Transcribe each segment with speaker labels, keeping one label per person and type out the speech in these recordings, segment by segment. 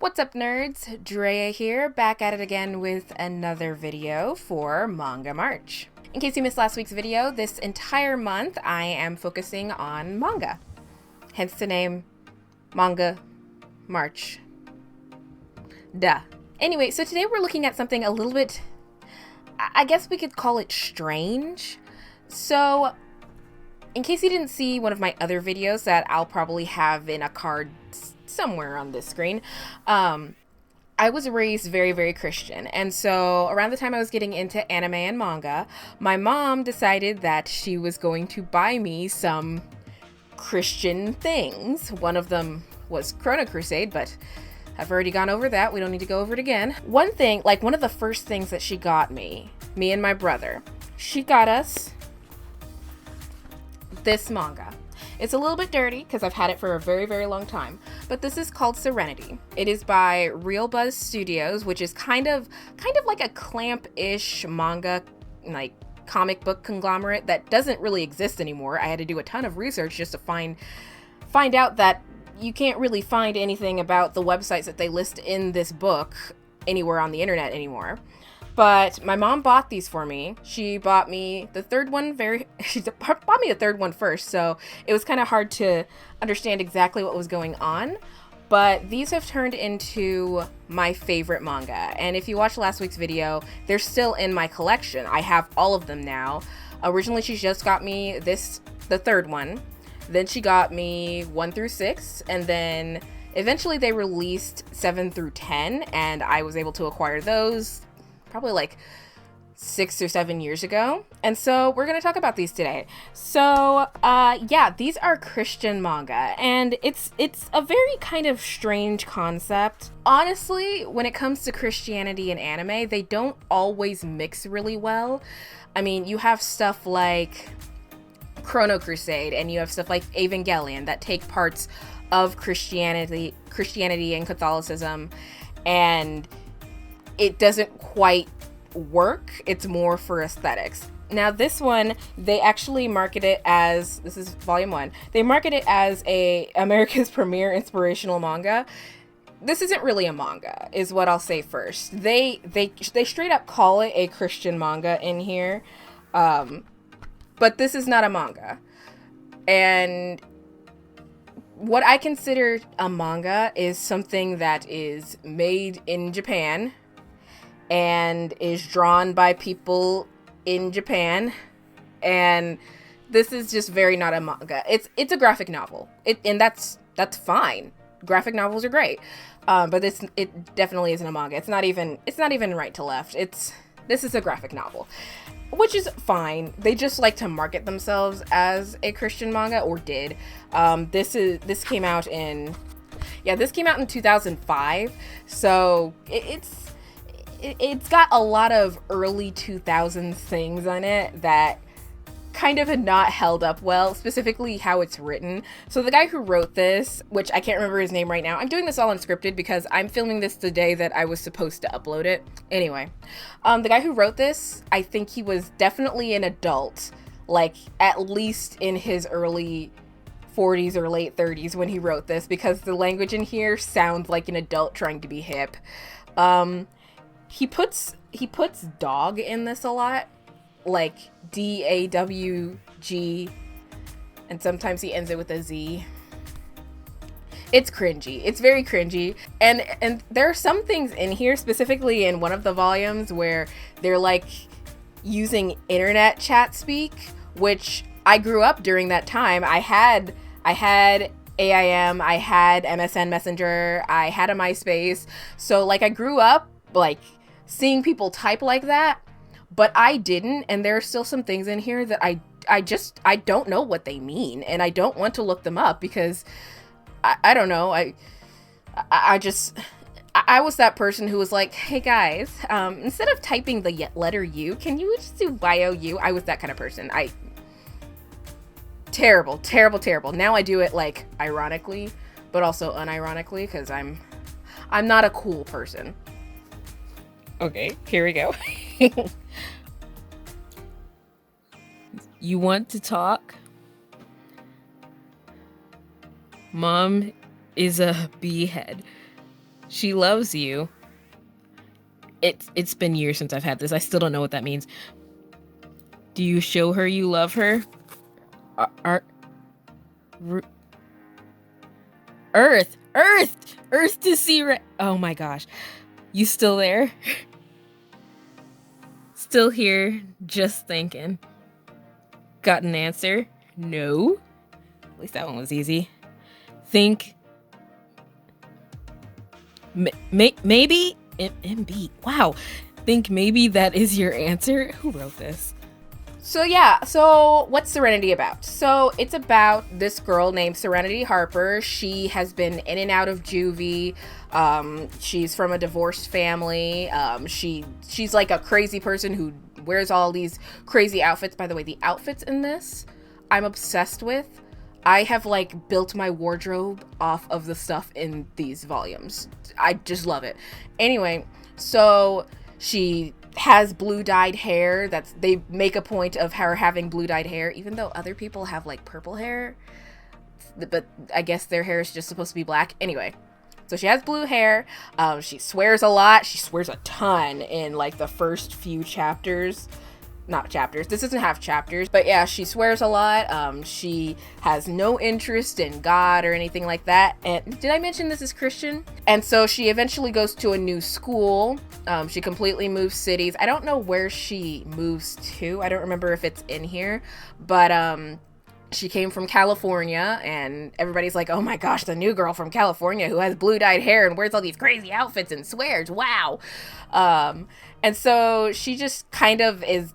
Speaker 1: What's up, nerds? Drea here, back at it again with another video for Manga March. In case you missed last week's video, this entire month I am focusing on manga. Hence the name Manga March. Duh. Anyway, so today we're looking at something a little bit, I guess we could call it strange. So, in case you didn't see one of my other videos that I'll probably have in a card somewhere on this screen, I was raised very, very Christian. And so around the time I was getting into anime and manga, my mom decided that she was going to buy me some Christian things. One of them was Chrono Crusade, but I've already gone over that. We don't need to go over it again. One thing, like one of the first things that she got me and my brother, she got us this manga. It's a little bit dirty because I've had it for a very, very long time, but this is called Serenity. It is by Real Buzz Studios, which is kind of like a Clamp-ish manga, like comic book conglomerate that doesn't really exist anymore. I had to do a ton of research just to find out that you can't really find anything about the websites that they list in this book anywhere on the internet anymore. But my mom bought these for me. She bought me the third one she bought me the third one first, so it was kind of hard to understand exactly what was going on. But these have turned into my favorite manga. And if you watched last week's video, they're still in my collection. I have all of them now. Originally, she just got me the third one. Then she got me 1 through 6, and then eventually they released 7 through 10, and I was able to acquire those probably like 6 or 7 years ago. And so we're going to talk about these today. So yeah, these are Christian manga, and it's a very kind of strange concept. Honestly, when it comes to Christianity and anime, they don't always mix really well. I mean, you have stuff like Chrono Crusade and you have stuff like Evangelion that take parts of Christianity and Catholicism, and it doesn't quite work. It's more for aesthetics. Now this one, they actually market it as, this is volume 1, they market it as America's premier inspirational manga. This isn't really a manga, is what I'll say first. They straight up call it a Christian manga in here, but this is not a manga. And what I consider a manga is something that is made in Japan and is drawn by people in Japan, and this is just very not a manga. It's a graphic novel, and that's fine. Graphic novels are great, but it definitely isn't a manga. It's not even right to left. This is a graphic novel, which is fine. They just like to market themselves as a Christian manga, or did. This came out in 2005, so it's got a lot of early 2000s things on it that kind of had not held up well, specifically how it's written. So the guy who wrote this, which I can't remember his name right now, I'm doing this all unscripted because I'm filming this the day that I was supposed to upload it. Anyway, the guy who wrote this, I think he was definitely an adult, like at least in his early 40s or late 30s when he wrote this, because the language in here sounds like an adult trying to be hip. He puts dog in this a lot, like DAWG, and sometimes he ends it with a Z. It's cringy. It's very cringy. And there are some things in here, specifically in one of the volumes, where they're like using internet chat speak, which I grew up during that time. I had AIM, I had MSN Messenger, I had a MySpace. So like I grew up like seeing people type like that, but I didn't, and there are still some things in here that I don't know what they mean, and I don't want to look them up because I don't know. I was that person who was like, hey guys, instead of typing the letter U, can you just do YOU? I was that kind of person. Terrible. Now I do it like ironically, but also unironically, because I'm not a cool person. Okay, here we go. You want to talk? Mom is a beehead. She loves you. It's been years since I've had this. I still don't know what that means. Do you show her you love her? Are Earth to see oh my gosh. You still there? Still here, just thinking. Got an answer? No. At least that one was easy. Think. Maybe. MB. Wow. Think maybe that is your answer? Who wrote this? So yeah, so what's Serenity about? So it's about this girl named Serenity Harper. She has been in and out of juvie. She's from a divorced family. She's like a crazy person who wears all these crazy outfits. By the way, the outfits in this, I'm obsessed with. I have like built my wardrobe off of the stuff in these volumes. I just love it. Anyway, so she has blue dyed hair. They make a point of her having blue dyed hair, even though other people have like purple hair, but I guess their hair is just supposed to be black. Anyway, so she has blue hair. She swears a lot. She swears a ton in like the first few chapters. Not chapters. This doesn't have chapters, but yeah, she swears a lot. She has no interest in God or anything like that. And did I mention this is Christian? And so she eventually goes to a new school. She completely moves cities. I don't know where she moves to. I don't remember if it's in here, but she came from California, and everybody's like, oh my gosh, the new girl from California who has blue dyed hair and wears all these crazy outfits and swears. Wow. And so she just kind of is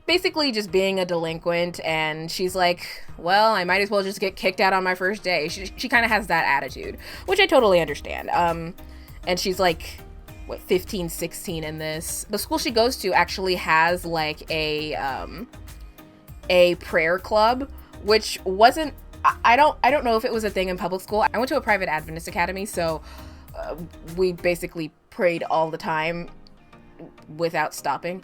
Speaker 1: basically just being a delinquent, and she's like, well, I might as well just get kicked out on my first day. She kind of has that attitude, which I totally understand. And she's like, what, 15, 16 in this. The school she goes to actually has like a prayer club, which wasn't, I don't know if it was a thing in public school. I went to a private Adventist academy, so we basically prayed all the time without stopping.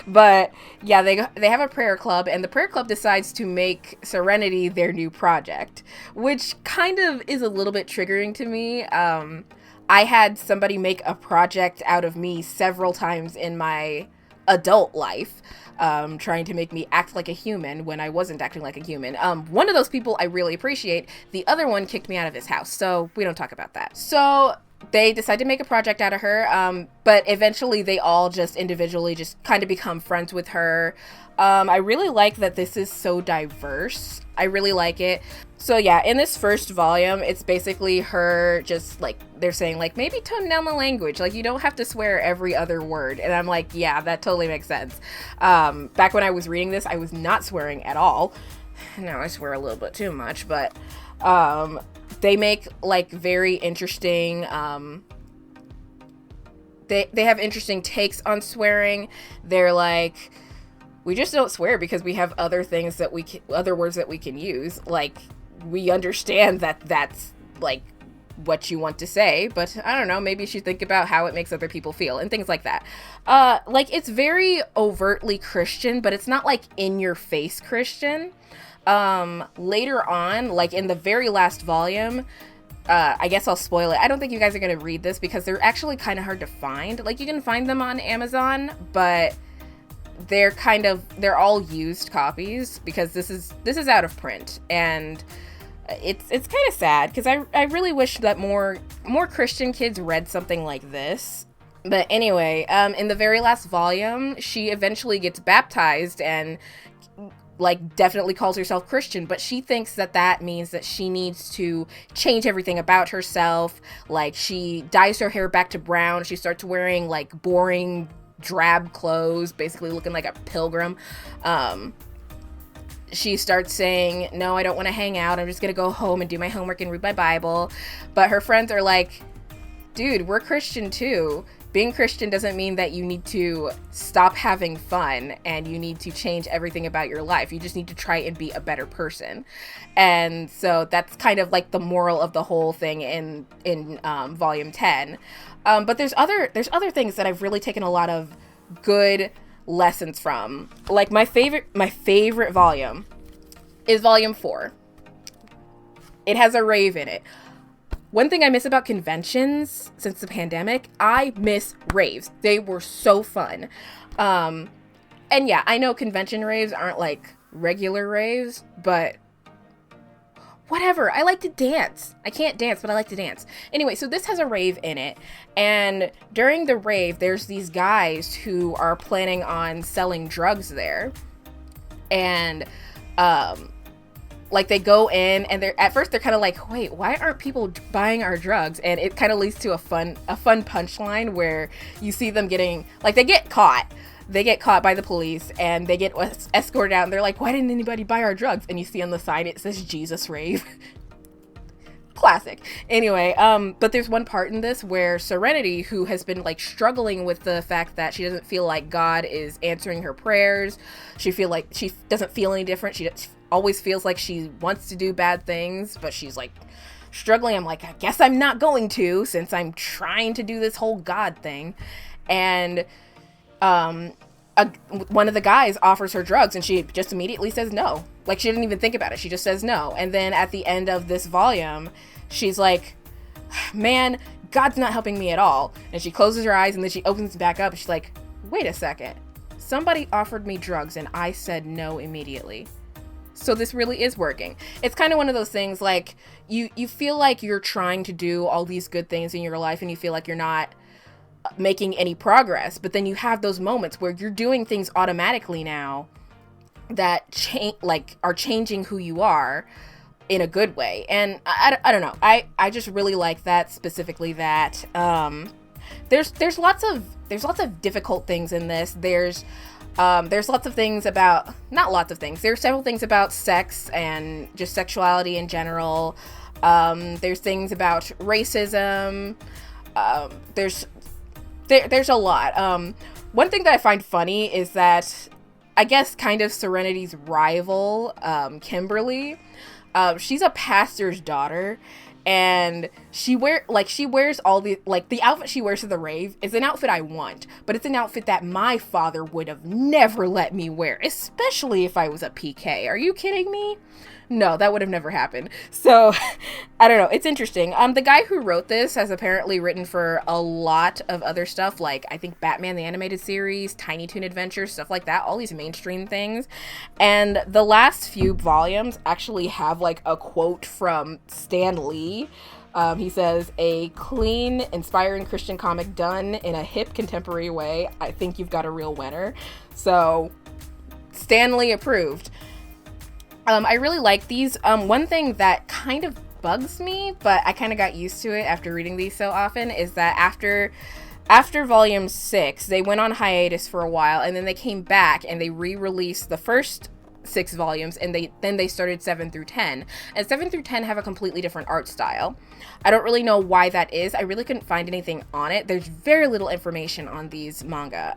Speaker 1: But yeah, they have a prayer club, and the prayer club decides to make Serenity their new project, which kind of is a little bit triggering to me. I had somebody make a project out of me several times in my adult life, trying to make me act like a human when I wasn't acting like a human. One of those people I really appreciate. The other one kicked me out of his house, so we don't talk about that. So they decide to make a project out of her, but eventually they all just individually just kind of become friends with her. I really like that this is so diverse. I really like it. So yeah, in this first volume, it's basically her just like, they're saying like, maybe tone down the language. Like, you don't have to swear every other word. And I'm like, yeah, that totally makes sense. Back when I was reading this, I was not swearing at all. Now I swear a little bit too much, but they make like very interesting, they have interesting takes on swearing. They're like, we just don't swear because we have other things that other words that we can use. Like, we understand that that's like what you want to say, but I don't know, maybe you should think about how it makes other people feel and things like that. Like, it's very overtly Christian, but it's not like in your face Christian. Later on, like in the very last volume, I guess I'll spoil it. I don't think you guys are going to read this because they're actually kind of hard to find. Like, you can find them on Amazon, but they're all used copies because this is out of print, and it's kind of sad because I really wish that more Christian kids read something like this. But anyway, in the very last volume, she eventually gets baptized and like definitely calls herself Christian, but she thinks that means that she needs to change everything about herself. Like, she dyes her hair back to brown. She starts wearing like boring drab clothes, basically looking like a pilgrim. She starts saying, no, I don't want to hang out. I'm just going to go home and do my homework and read my Bible. But her friends are like, dude, we're Christian too. Being Christian doesn't mean that you need to stop having fun and you need to change everything about your life. You just need to try and be a better person. And so that's kind of like the moral of the whole thing in volume 10. But there's other things that I've really taken a lot of good lessons from. Like, my favorite volume is volume 4. It has a rave in it. One thing I miss about conventions since the pandemic, I miss raves. They were so fun. And yeah, I know convention raves aren't like regular raves, but whatever. I like to dance. I can't dance, but I like to dance. Anyway, so this has a rave in it. And during the rave, there's these guys who are planning on selling drugs there. And, like they go in and at first they're kind of like, wait, why aren't people buying our drugs? And it kind of leads to a fun punchline where you see them getting, like, they get caught by the police and they get escorted out and they're like, why didn't anybody buy our drugs? And you see on the side it says Jesus rave. Classic. Anyway, but there's one part in this where Serenity, who has been like struggling with the fact that she doesn't feel like God is answering her prayers, she doesn't feel any different. She always feels like she wants to do bad things, but she's like struggling. I'm like, I guess I'm not going to, since I'm trying to do this whole God thing. And one of the guys offers her drugs and she just immediately says no. Like, she didn't even think about it. She just says no. And then at the end of this volume, she's like, man, God's not helping me at all. And she closes her eyes and then she opens it back up. And she's like, wait a second. Somebody offered me drugs and I said no immediately. So this really is working. It's kind of one of those things, like, you feel like you're trying to do all these good things in your life and you feel like you're not making any progress, but then you have those moments where you're doing things automatically now that are changing who you are in a good way. And I don't know, I just really like that, specifically that there's lots of difficult things in this. There's lots of things about, not lots of things, there's several things about sex and just sexuality in general. There's things about racism. There's a lot. One thing that I find funny is that I guess kind of Serenity's rival, Kimberly, she's a pastor's daughter, and she wears all the, like, the outfit she wears to the rave is an outfit I want, but it's an outfit that my father would have never let me wear, especially if I was a PK. Are you kidding me? No, that would have never happened. So, I don't know. It's interesting. The guy who wrote this has apparently written for a lot of other stuff, like, I think Batman the Animated Series, Tiny Toon Adventures, stuff like that, all these mainstream things. And the last few volumes actually have, like, a quote from Stan Lee. He says, "A clean, inspiring Christian comic done in a hip, contemporary way. I think you've got a real winner." So, Stan Lee approved. I really like these. One thing that kind of bugs me, but I kind of got used to it after reading these so often, is that after volume 6, they went on hiatus for a while, and then they came back and they re-released the first 6 volumes, and then they started 7 through 10. And 7 through 10 have a completely different art style. I don't really know why that is. I really couldn't find anything on it. There's very little information on these manga.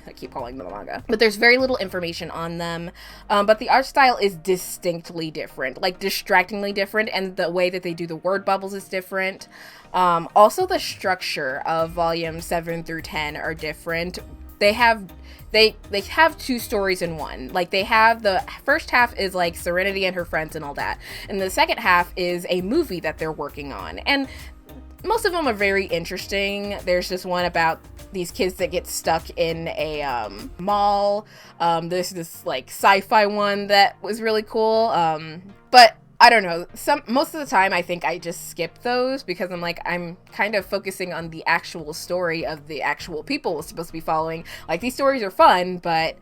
Speaker 1: I keep calling them a manga, but there's very little information on them. But the art style is distinctly different, like distractingly different, and the way that they do the word bubbles is different. Also, the structure of volumes 7 through 10 are different. They have 2 stories in one. Like, they have, the first half is like Serenity and her friends and all that, and the second half is a movie that they're working on, and most of them are very interesting. There's this one about these kids that get stuck in a mall. There's this like sci-fi one that was really cool. But I don't know. Most of the time I think I just skip those because I'm kind of focusing on the actual story of the actual people we're supposed to be following. Like, these stories are fun, but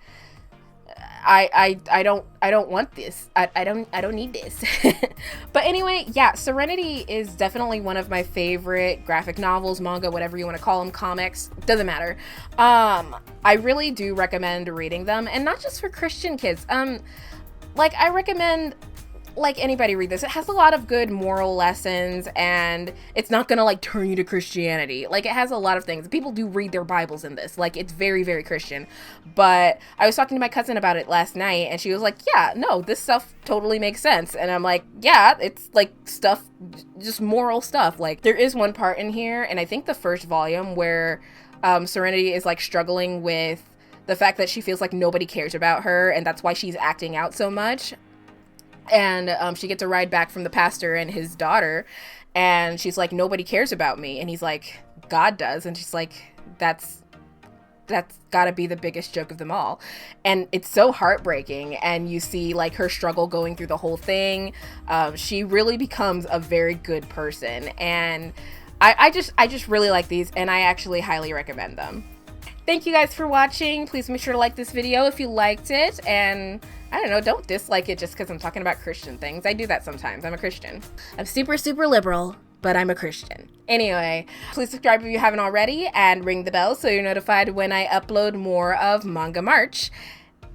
Speaker 1: I don't want this. I don't need this. But anyway, yeah, Serenity is definitely one of my favorite graphic novels, manga, whatever you want to call them, comics, doesn't matter. I really do recommend reading them, and not just for Christian kids. I recommend, like, anybody read this. It has a lot of good moral lessons, and it's not gonna like turn you to Christianity. Like, it has a lot of things. People do read their Bibles in this. Like, it's very, very Christian. But I was talking to my cousin about it last night, and she was like, yeah, no, this stuff totally makes sense. And I'm like, yeah, it's like stuff, just moral stuff. Like, there is one part in here, and I think the first volume, where Serenity is like struggling with the fact that she feels like nobody cares about her, and that's why she's acting out so much. And she gets a ride back from the pastor and his daughter, And she's like, nobody cares about me. And he's like, God does. And she's like, that's gotta be the biggest joke of them all. And it's so heartbreaking. And you see like her struggle going through the whole thing. She really becomes a very good person. And I just really like these, and I actually highly recommend them. Thank you guys for watching. Please make sure to like this video if you liked it, and I don't know, don't dislike it just because I'm talking about Christian things. I do that sometimes. I'm a Christian. I'm super, super liberal, but I'm a Christian. Anyway, please subscribe if you haven't already, and ring the bell so you're notified when I upload more of Manga March.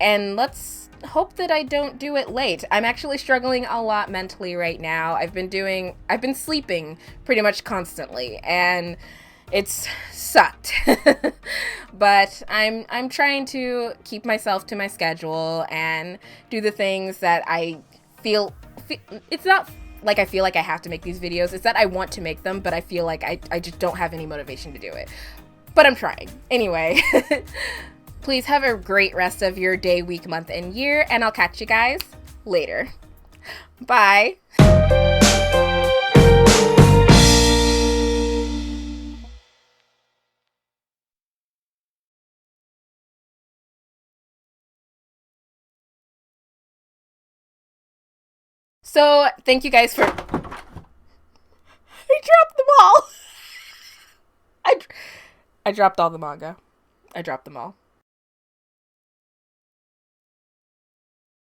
Speaker 1: And let's hope that I don't do it late. I'm actually struggling a lot mentally right now. I've been sleeping pretty much constantly, and it's sucked. But I'm trying to keep myself to my schedule and do the things that I feel it's not like I feel like I have to make these videos. It's that I want to make them, but I feel like I just don't have any motivation to do it. But I'm trying. Anyway, please have a great rest of your day, week, month, and year, and I'll catch you guys later. Bye. So, thank you guys for... I dropped them all. I dropped all the manga. I dropped them all.